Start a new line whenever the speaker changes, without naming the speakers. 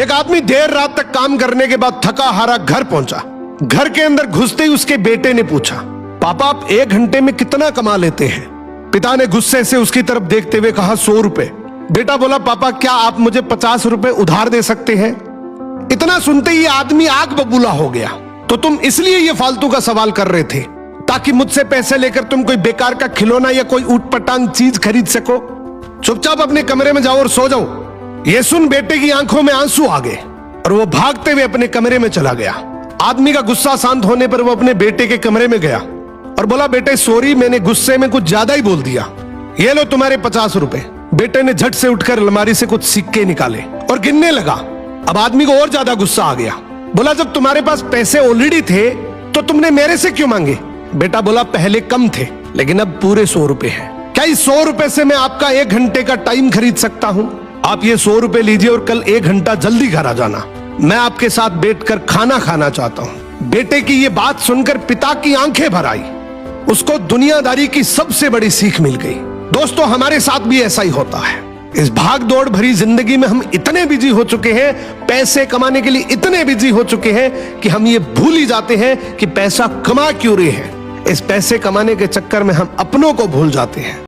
एक आदमी देर रात तक काम करने के बाद थका हारा घर पहुंचा। घर के अंदर घुसते ही उसके बेटे ने पूछा, पापा आप 1 घंटे में कितना कमा लेते हैं? पिता ने गुस्से से उसकी तरफ देखते हुए कहा 100 रुपए। बेटा बोला, पापा क्या आप मुझे 50 रुपए उधार दे सकते हैं? इतना सुनते ही आदमी आग बबूला हो गया। तो तुम इसलिए ये फालतू का सवाल कर रहे थे ताकि मुझसे पैसे लेकर तुम कोई बेकार का खिलौना या कोई ऊटपटांग चीज खरीद सको? चुपचाप अपने कमरे में जाओ और सो जाओ। ये सुन बेटे की आंखों में आंसू आ गए और वो भागते हुए अपने कमरे में चला गया। आदमी का गुस्सा शांत होने पर वो अपने बेटे के कमरे में गया और बोला, बेटे सॉरी, मैंने गुस्से में कुछ ज्यादा ही बोल दिया। ये लो तुम्हारे 50 रुपए। बेटे ने झट से उठकर अलमारी से कुछ सिक्के निकाले और गिनने लगा। अब आदमी को और ज्यादा गुस्सा आ गया। बोला, जब तुम्हारे पास पैसे ऑलरेडी थे तो तुमने मेरे से क्यों मांगे? बेटा बोला, पहले कम थे लेकिन अब पूरे 100 रुपए हैं। क्या इस 100 रुपए से मैं आपका 1 घंटे का टाइम खरीद सकता हूं? आप ये 100 रुपए लीजिए और कल 1 घंटा जल्दी घर आ जाना। मैं आपके साथ बैठकर खाना खाना चाहता हूं। बेटे की ये बात सुनकर पिता की आंखें भर आई। उसको दुनियादारी की सबसे बड़ी सीख मिल गई। दोस्तों, हमारे साथ भी ऐसा ही होता है। इस भाग दौड़ भरी जिंदगी में हम इतने बिजी हो चुके हैं, पैसे कमाने के लिए इतने बिजी हो चुके हैं कि हम ये भूल ही जाते हैं कि पैसा कमा क्यों रहे हैं। इस पैसे कमाने के चक्कर में हम अपनों को भूल जाते हैं।